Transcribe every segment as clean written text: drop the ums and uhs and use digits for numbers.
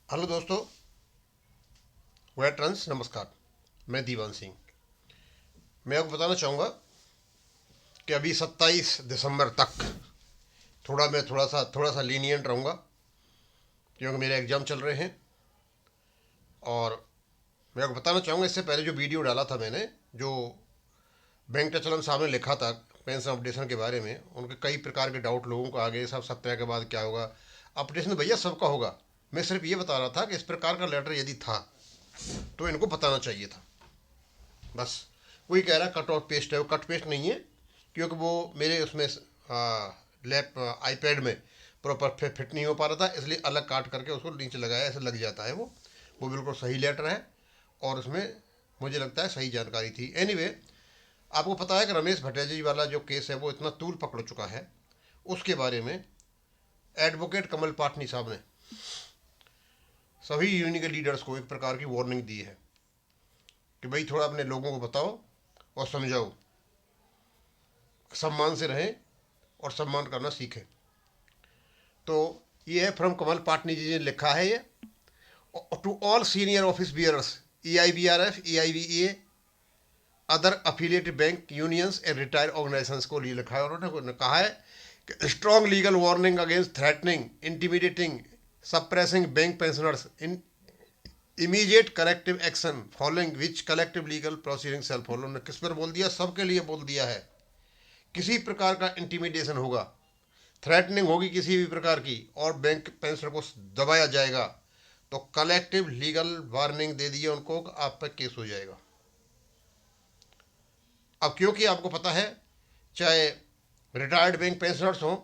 Hello दोस्तों, veterans नमस्कार। मैं दीवान सिंह। मैं आपको बताना चाहूँगा कि अभी 27 दिसंबर तक मैं थोड़ा सा लीनियंट रहूँगा, क्योंकि मेरे एग्ज़ाम चल रहे हैं। और मैं आपको बताना चाहूँगा, इससे पहले जो वीडियो डाला था मैंने, जो वेंकटाचलम साहब ने लिखा था पेंशन अपडेशन के बारे में, उनके कई प्रकार के डाउट लोगों को आ गए। सब सप्ताह के बाद क्या होगा अपडेशन? भैया सबका होगा। मैं सिर्फ ये बता रहा था कि इस प्रकार का लेटर यदि था तो इनको बताना चाहिए था, बस। कोई कह रहा कट और पेस्ट है, वो कट पेस्ट नहीं है, क्योंकि वो मेरे उसमें लैप आईपैड में प्रॉपर फिट नहीं हो पा रहा था, इसलिए अलग काट करके उसको नीचे लगाया, ऐसे लग जाता है वो बिल्कुल सही लेटर है। और उसमें मुझे लगता है सही जानकारी थी। एनीवे, आपको पता है कि रमेश भट्टाचार्य वाला जो केस है वो इतना तूल पकड़ चुका है। उसके बारे में एडवोकेट कमल पाटनी साहब ने सभी यूनियन के लीडर्स को एक प्रकार की वार्निंग दी है कि भाई थोड़ा अपने लोगों को बताओ और समझाओ, सम्मान से रहें और सम्मान करना सीखें। तो ये है फ्रॉम कमल पाटनी जी ने लिखा है ये, to all senior office bearers, EIBRF, EIBEA, other affiliated bank unions and retired organisations को लिए लिखा है। उन्होंने कहा है कि strong legal warning against threatening, intimidating, suppressing bank pensioners in immediate collective action following which collective legal proceeding shall follow. उन्होंने किस पर बोल दिया? सबके लिए बोल दिया है। किसी प्रकार का इंटिमिडेशन होगा, थ्रेटनिंग होगी किसी भी प्रकार की, और बैंक पेंशनर को दबाया जाएगा, तो कलेक्टिव लीगल वार्निंग दे दिया उनको कि आप पर केस हो जाएगा। अब क्योंकि आपको पता है, चाहे रिटायर्ड बैंक पेंशनर्स हों,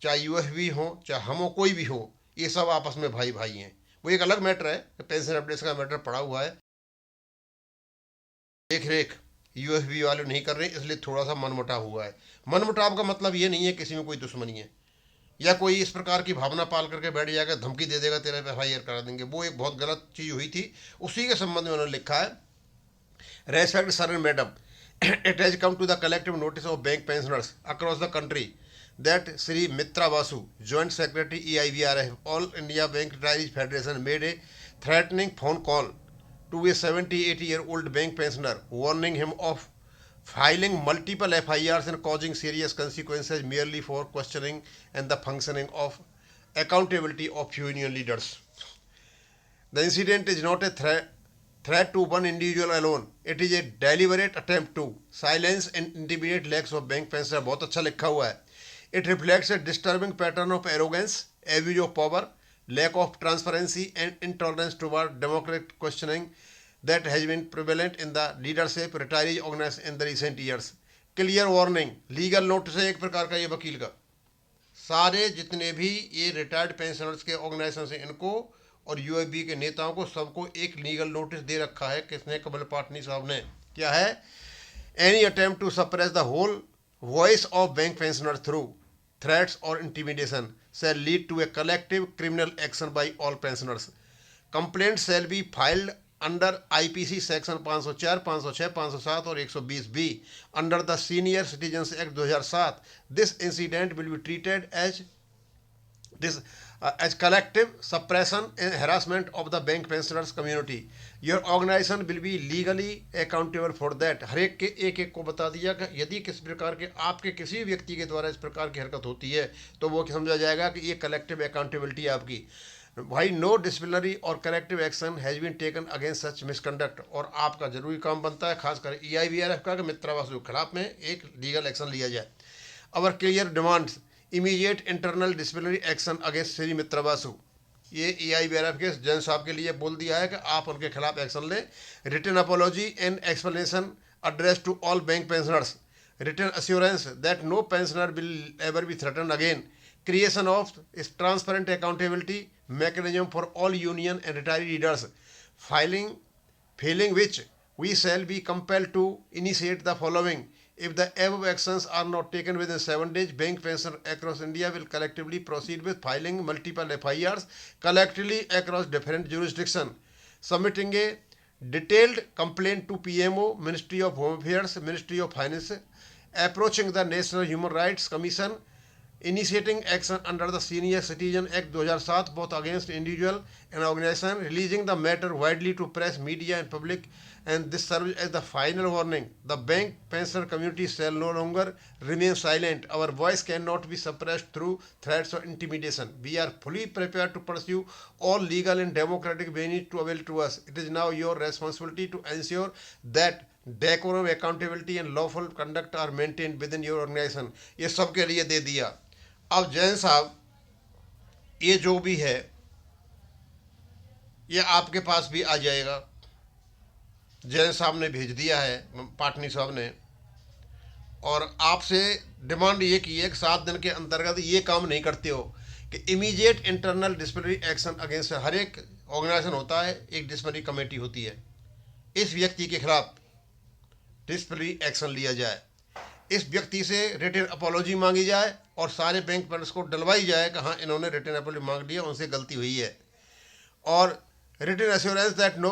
चाहे UFB हों, चाहे हम हो, कोई भी हो, ये सब आपस में भाई भाई हैं। वो एक अलग मैटर है कि पेंशन अपडेट का मैटर पड़ा हुआ है, देख रेख UFB वाले नहीं कर रहे, इसलिए थोड़ा सा मनमुटाव हुआ है। मनमुटाव का मतलब ये नहीं है किसी में कोई दुश्मनी है, या कोई इस प्रकार की भावना पाल करके बैठ जाएगा, धमकी दे देगा तेरे पे FIR करा देंगे। वो एक बहुत गलत चीज़ हुई थी। उसी के संबंध में उन्होंने लिखा है, respect sir and madam, it has come to the collective notice of bank pensioners across the country that Sri Mitra Basu, Joint Secretary EIBRF, All India Bank Retirees Federation, made a threatening phone call to a 78-year-old bank pensioner, warning him of filing multiple FIRs and causing serious consequences merely for questioning and the functioning of accountability of union leaders. The incident is not a threat to one individual alone. It is a deliberate attempt to silence and intimidate lakhs of bank pensioners. बहुत अच्छा लिखा हुआ है. It reflects a disturbing pattern of arrogance, abuse of power, lack of transparency, and intolerance toward democratic questioning that has been prevalent in the leadership retiree organization in the recent years. Clear warning. Legal notice है एक प्रकार का ये वकील का। सारे जितने भी ये रिटायर्ड पेंशनर्स के ऑर्गेनाइजेशन से, इनको और UFB के नेताओं को सबको एक लीगल नोटिस दे रखा है। किसने? कमल पाटनी साहब ने। क्या है? Any attempt to suppress the whole voice of bank pensioner through threats और intimidation shall lead to a collective criminal action by all pensioners. Complaints shall be filed under IPC section 504, 506, 507 और 120B under the Senior Citizens Act 2007. This incident will be treated this as collective suppression and harassment of the bank pensioners community. Your organization will be legally accountable for that. हर एक के एक को बता दिया कि यदि किस प्रकार के आपके किसी व्यक्ति के द्वारा इस प्रकार की हरकत होती है तो वो समझा जाएगा कि ये कलेक्टिव अकाउंटेबिलिटी आपकी। भाई, नो डिसिप्लिनरी और corrective action has been taken against such misconduct. और आपका जरूरी काम बनता है, खासकर EIBRF का, कि मित्रा बासु के खिलाफ में एक लीगल एक्शन लिया जाए। Our clear demands, immediate internal disciplinary action against Shri Mitra Basu. ये EIBRF के जन साहब के लिए बोल दिया है कि आप उनके खिलाफ एक्शन लें। Written apology and explanation addressed to all bank pensioners. Written assurance that no pensioner will ever be threatened again. Creation of transparent accountability mechanism for all union and retiree leaders. Failing which we shall be compelled to initiate the following. If the above actions are not taken within 7 days, bank pensioners across India will collectively proceed with filing multiple FIRs collectively across different jurisdictions, submitting a detailed complaint to PMO, Ministry of Home Affairs, Ministry of Finance, approaching the National Human Rights Commission initiating action under the Senior Citizen Act 2007 both against individual and organization, releasing the matter widely to press, media and public, and this serves as the final warning. The bank pensioner community shall no longer remain silent. Our voice cannot be suppressed through threats or intimidation. We are fully prepared to pursue all legal and democratic venues to avail to us. It is now your responsibility to ensure that decorum, accountability and lawful conduct are maintained within your organization. ये सबके लिए दे दिया। अब जैन साहब, ये जो भी है ये आपके पास भी आ जाएगा। जैन साहब ने भेज दिया है, पाटनी साहब ने, और आपसे डिमांड ये की है कि 7 दिन के अंतर्गत ये काम नहीं करते हो कि immediate internal disciplinary action against, हर एक ऑर्गेनाइजेशन होता है, एक डिसिप्लिनरी कमेटी होती है, इस व्यक्ति के खिलाफ डिसिप्लिनरी एक्शन लिया जाए, इस व्यक्ति से रिटन अपॉलॉजी मांगी जाए और सारे बैंक बैलेंस को डलवाई जाए कि हाँ इन्होंने रिटन अपॉलॉजी मांग लिया, उनसे गलती हुई है, और written assurance that no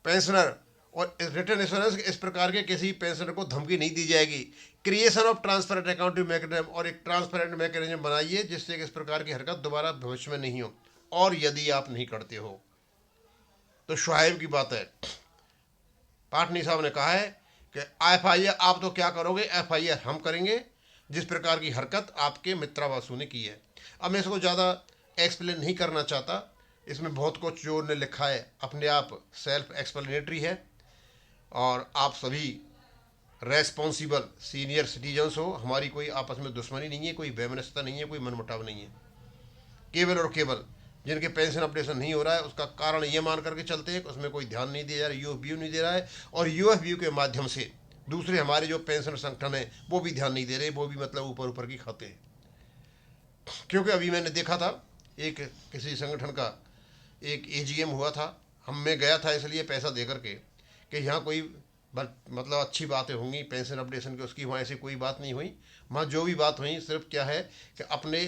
pensioner, और रिटर्न एश्योरेंस इस प्रकार के किसी पेंशनर को धमकी नहीं दी जाएगी। Creation of transparent accounting mechanism, और एक ट्रांसपेरेंट मैकेनिज्म बनाइए जिससे कि इस प्रकार की हरकत दोबारा भविष्य में नहीं हो, और यदि आप नहीं करते हो तो शुआइब की बात है। पाटनी साहब ने कहा है कि FIR आप तो क्या करोगे, FIR हम करेंगे जिस प्रकार की हरकत आपके मित्रावासु ने की है। अब मैं इसको ज़्यादा एक्सप्लेन नहीं करना चाहता, इसमें बहुत कुछ जो उन्होंने लिखा है अपने आप सेल्फ एक्सप्लेनेटरी है, और आप सभी रेस्पॉन्सिबल सीनियर सिटीजन्स हो, हमारी कोई आपस में दुश्मनी नहीं है, कोई वैमनस्यता नहीं है, कोई मनमुटाव नहीं है। केवल और केवल जिनके पेंशन अपडेशन नहीं हो रहा है उसका कारण ये मान करके चलते हैं कि उसमें कोई ध्यान नहीं दिया जा रहा, UFBU नहीं दे रहा है, और UFBU के माध्यम से दूसरे हमारे जो पेंशन संगठन है वो भी ध्यान नहीं दे रहे, वो भी मतलब ऊपर ऊपर की खाते हैं। क्योंकि अभी मैंने देखा था एक किसी संगठन का एक AGM हुआ था, मैं गया था इसलिए पैसा दे करके कि यहाँ कोई मतलब अच्छी बातें होंगी पेंशन अपडेशन की, उसकी वहाँ ऐसी कोई बात नहीं हुई। वहाँ जो भी बात हुई सिर्फ क्या है कि अपने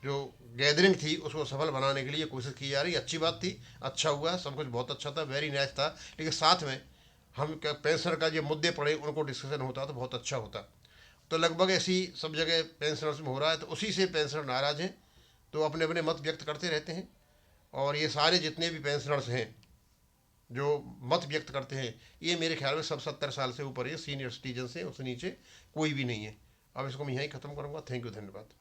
जो गैदरिंग थी उसको सफल बनाने के लिए कोशिश की जा रही, अच्छी बात थी, अच्छा हुआ, सब कुछ बहुत अच्छा था, वेरी नाइस था, लेकिन साथ में हम क्या पेंशनर का जो मुद्दे पड़े उनको डिस्कशन होता तो बहुत अच्छा होता। तो लगभग ऐसी सब जगह पेंशनर्स में हो रहा है, तो उसी से पेंशनर नाराज़ हैं, तो अपने अपने मत व्यक्त करते रहते हैं, और ये सारे जितने भी पेंशनर्स हैं जो मत व्यक्त करते हैं ये मेरे ख्याल में सब 70 साल से ऊपर है, सीनियर सिटीजन से, उससे नीचे कोई भी नहीं है। अब इसको मैं यहीं ख़त्म करूँगा। थैंक यू, धन्यवाद।